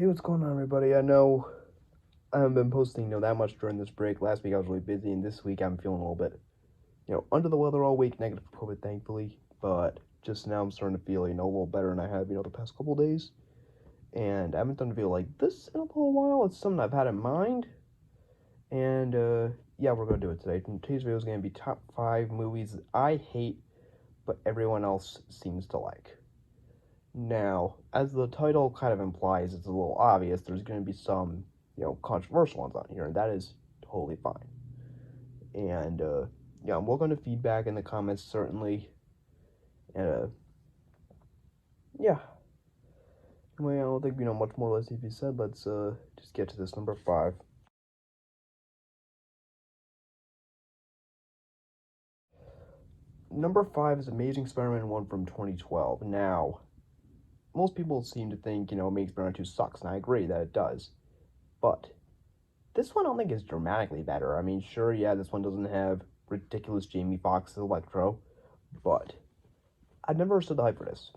Hey, what's going on, everybody? I know I haven't been posting, that much during this break. Last week I was really busy, and this week I'm feeling a little bit, under the weather all week, negative COVID, thankfully. But just now I'm starting to feel, a little better than I have, the past couple days. And I haven't done a video like this in a little while. It's something I've had in mind. And, yeah, we're going to do it today. Today's video is going to be top 5 movies that I hate, but everyone else seems to like. Now, as the title kind of implies, it's a little obvious. There's going to be some, controversial ones on here, and that is totally fine. And, yeah, I'm welcome to feedback in the comments, certainly. And, yeah. Anyway, I don't think, much more or less needs to be said. Let's, just get to this number 5. Number 5 is Amazing Spider-Man 1 from 2012. Now, most people seem to think, Amazing Spider-Man 2 sucks, and I agree that it does. But this one I don't think is dramatically better. I mean, sure, yeah, this one doesn't have ridiculous Jamie Foxx as Electro, but I've never understood the hype for this.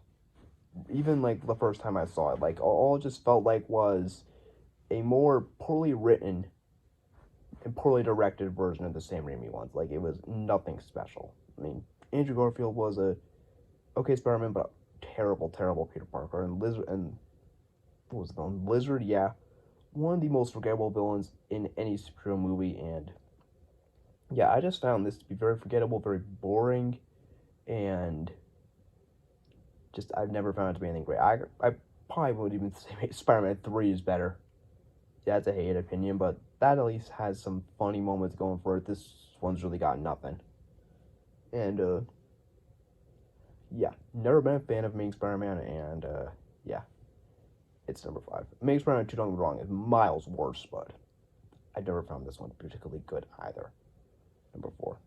Even, the first time I saw it, all it just felt like was a more poorly written and poorly directed version of the Sam Raimi ones. It was nothing special. I mean, Andrew Garfield was a okay Spider-Man, but a terrible, terrible Peter Parker. And what was it called? Lizard, yeah. One of the most forgettable villains in any superhero movie, and yeah, I just found this to be very forgettable, very boring, and just I've never found it to be anything great. I probably would even say Spider-Man 3 is better. Yeah, that's a hated opinion, but that at least has some funny moments going for it. This one's really got nothing. And, yeah, never been a fan of Amazing Spider-Man, and, yeah, it's number 5. Amazing Spider-Man 2, don't get me wrong, is miles worse, but I never found this one particularly good either. Number 4.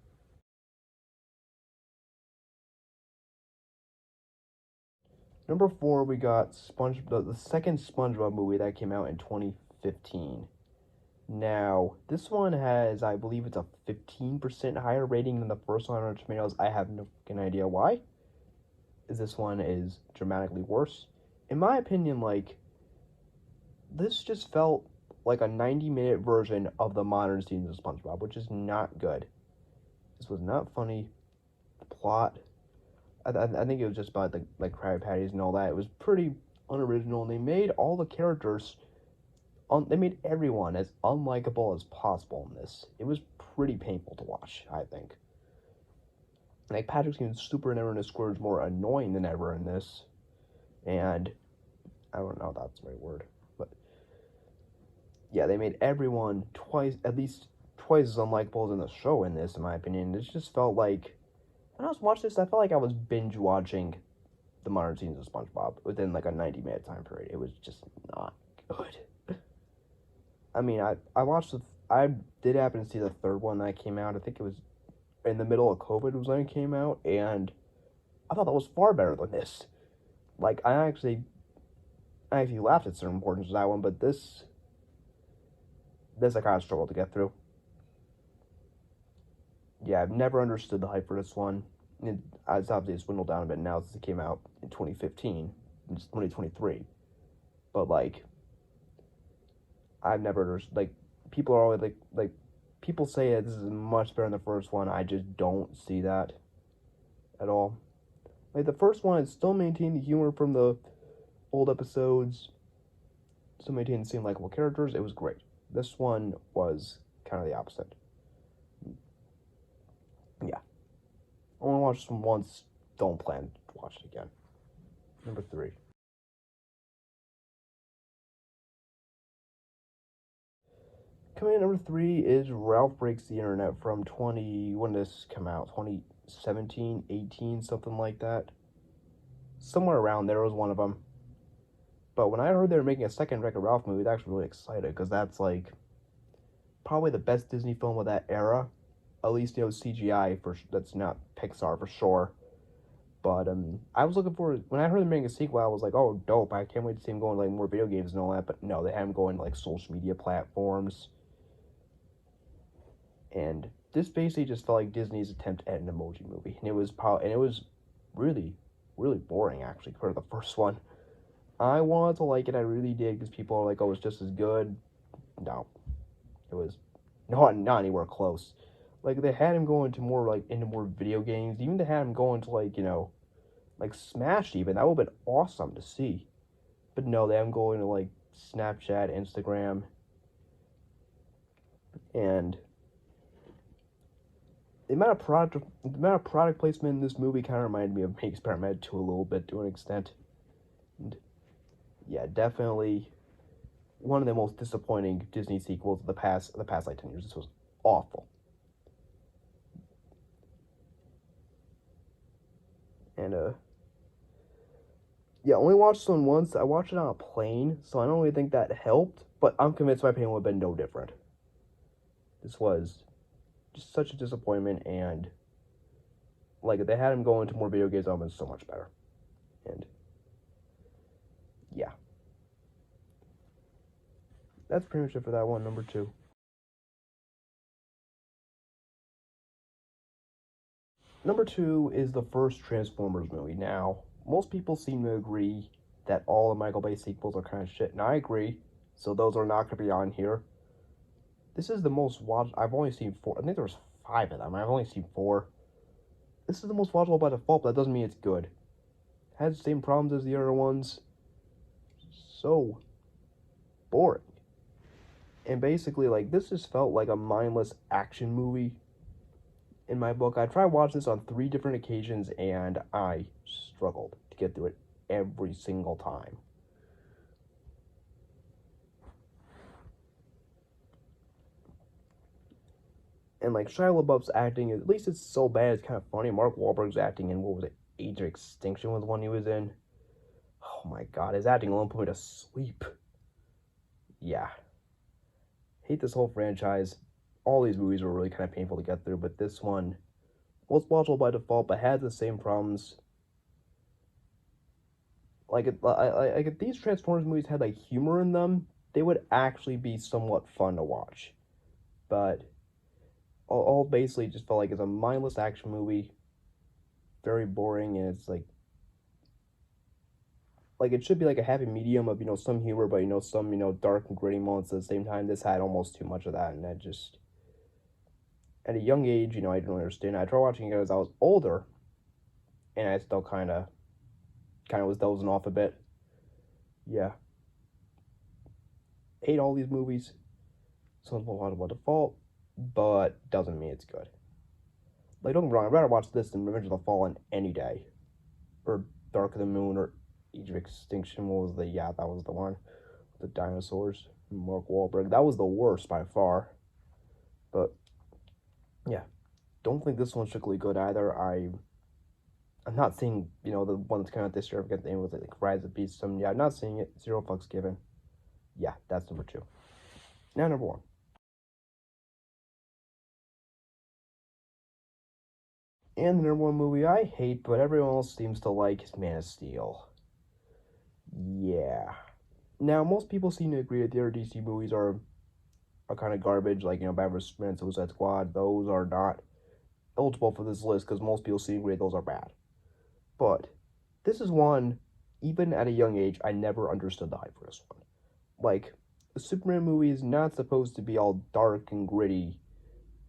Number 4, we got the second SpongeBob movie that came out in 2015. Now, this one has, I believe it's a 15% higher rating than the first one on Tomatoes. I have no fucking idea why. This one is dramatically worse. In my opinion, this just felt like a 90-minute version of the modern seasons of SpongeBob, which is not good. This was not funny. The plot, I think it was just about the Krabby Patties and all that. It was pretty unoriginal, and they made all the characters, they made everyone as unlikable as possible in this. It was pretty painful to watch, I think. Patrick seems super never in Squidward's more annoying than ever in this, and I don't know if that's the right word, but yeah, they made everyone at least twice as unlikable as in the show in this, in my opinion. It just felt like, when I was watching this, I felt like I was binge watching the modern seasons of SpongeBob within a 90-minute time period. It was just not good. I mean, I did happen to see the third one that came out. I think it was in the middle of COVID was when it came out, and I thought that was far better than this. I actually laughed at certain portions of that one, but this I kind of struggled to get through. Yeah, I've never understood the hype for this one. It's obviously dwindled down a bit now since it came out in 2015. It's 2023. But, I've never understood, people are always, people say that this is much better than the first one. I just don't see that at all. The first one, it still maintained the humor from the old episodes. Still maintained the same likable characters. It was great. This one was kind of the opposite. Yeah. Only watched this one once. Don't plan to watch it again. Number 3. Coming in at number 3 is Ralph Breaks the Internet from when did this come out? 2017, 18, something like that. Somewhere around there was one of them. But when I heard they were making a second WreckIt Ralph movie, I was actually really excited, because that's, probably the best Disney film of that era. At least, CGI, that's not Pixar for sure. But, I was looking forward, when I heard them making a sequel, I was like, oh, dope, I can't wait to see them going, more video games and all that. But no, they have them going, social media platforms. And this basically just felt like Disney's attempt at an emoji movie. And it was really, really boring, actually, compared to the first one. I wanted to like it, I really did, because people are like, oh, it's just as good. No, it was not anywhere close. Like, they had him go into more video games. Even they had him go into like Smash even. That would have been awesome to see. But no, they have him go into like Snapchat, Instagram, and the amount of product placement in this movie kind of reminded me of Make Spider-Man 2 a little bit to an extent. And yeah, definitely one of the most disappointing Disney sequels of the past like 10 years. This was awful. And yeah, I only watched this one once. I watched it on a plane, so I don't really think that helped, but I'm convinced my opinion would have been no different. This was just such a disappointment, and like if they had him go into more video games, that would have been so much better. And yeah, that's pretty much it for that one. Number two. Number two is the first Transformers movie. Now, most people seem to agree that all the Michael Bay sequels are kind of shit, and I agree. So those are not going to be on here. This is the most watched. I've only seen four. I think there's five of them. I've only seen four. This is the most watchable by default, but that doesn't mean it's good. It has the same problems as the other ones. So boring. And basically, like, this just felt like a mindless action movie in my book. I tried watching this on 3 different occasions, and I struggled to get through it every single time. And like Shia LaBeouf's acting, at least it's so bad it's kind of funny. Mark Wahlberg's acting in, what was it, Age of Extinction was the one he was in. Oh my god, his acting alone put me to sleep. Yeah. Hate this whole franchise. All these movies were really kind of painful to get through, but this one was watchable by default, but had the same problems. Like, if these Transformers movies had like humor in them, they would actually be somewhat fun to watch. But all basically just felt like it's a mindless action movie, very boring, and it's like it should be like a happy medium of some humor, but some dark and gritty moments at the same time. This had almost too much of that, and that just at a young age, I didn't understand. I tried watching it as I was older, and I still kind of was dozing off a bit. Yeah, hate all these movies. Sounds a lot about default, but doesn't mean it's good. Like, don't get me wrong, I'd rather watch this than Revenge of the Fallen any day, or Dark of the Moon, or Age of Extinction. What was that was the one, the dinosaurs. Mark Wahlberg. That was the worst by far. But yeah, don't think this one's strictly good either. I'm not seeing the one that's coming out this year. I forget the name. Was it like Rise of Beasts? Yeah, I'm not seeing it. 0 fucks given. Yeah, that's number two. Now number one. And the number one movie I hate, but everyone else seems to like, is Man of Steel. Yeah. Now, most people seem to agree that the other DC movies are kind of garbage, like, Batman vs. Superman, Suicide Squad. Those are not eligible for this list because most people seem to agree those are bad. But this is one, even at a young age, I never understood the hype for this one. Like, the Superman movie is not supposed to be all dark and gritty.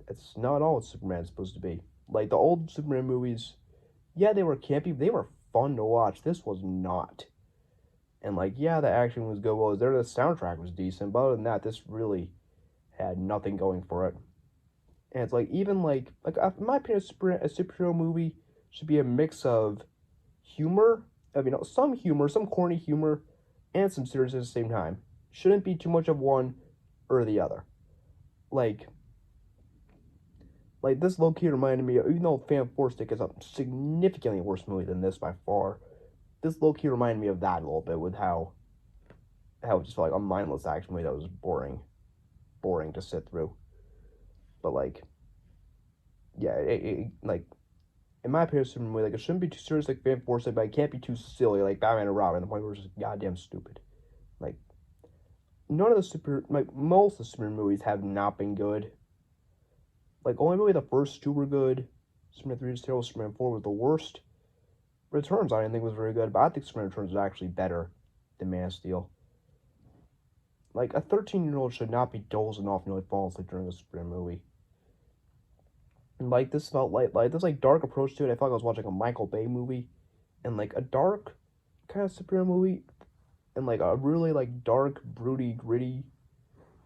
It's not all Superman's supposed to be. Like, the old Superman movies, yeah, they were campy, they were fun to watch. This was not. And, like, yeah, the action was good. Well, the soundtrack was decent, but other than that, this really had nothing going for it. And it's like, even like in my opinion, a superhero movie should be a mix of humor, some humor, some corny humor, and some seriousness at the same time. Shouldn't be too much of one or the other. Like this low-key reminded me of, even though Fan Four Stick is a significantly worse movie than this by far, this low-key reminded me of that a little bit, with how it just felt like a mindless action movie that was boring to sit through. But like, yeah, like, in my opinion, Superman movie, like, it shouldn't be too serious like Fan Four Stick, but it can't be too silly like Batman and Robin, the point where it's just goddamn stupid. Like, most of the Superman movies have not been good. Like, only maybe the first two were good. Superman 3 was terrible. Superman 4 was the worst. Returns, I didn't think was very good, but I think Superman Returns is actually better than Man of Steel. Like, a 13-year-old should not be dozing off and really falling asleep during a Superman movie. And, like, this felt like this, like, dark approach to it. I felt like I was watching a Michael Bay movie. And, like, a dark kind of superhero movie. And, like, a really, like, dark, broody, gritty,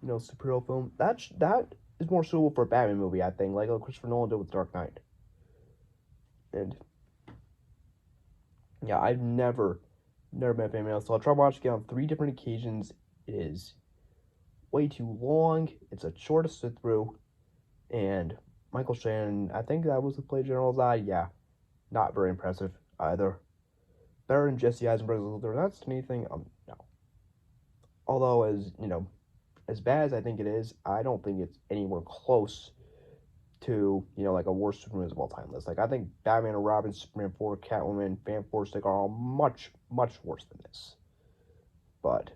superhero film. That is more suitable for a Batman movie, I think. Like what Christopher Nolan did with Dark Knight. And, yeah, I've never been a fan of it. So I'll try watching it on 3 different occasions. It is way too long. It's a chore to sit through. And Michael Shannon, I think that was the play General Zod. Yeah, not very impressive either. Better than Jesse Eisenberg's Luthor. That's anything. No. Although, as bad as I think it is, I don't think it's anywhere close to, like a worst Superman of all time list. Like, I think Batman and Robin, Superman 4, Catwoman, Fantastic are all much, much worse than this. But,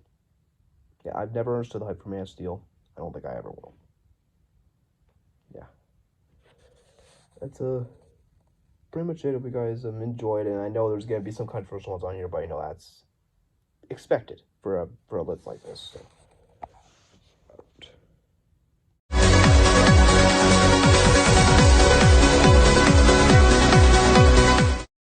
yeah, I've never understood the hype for Man of Steel. I don't think I ever will. Yeah. That's pretty much it. Hope you guys enjoyed it. And I know there's going to be some controversial ones on here, but that's expected for a list like this. So.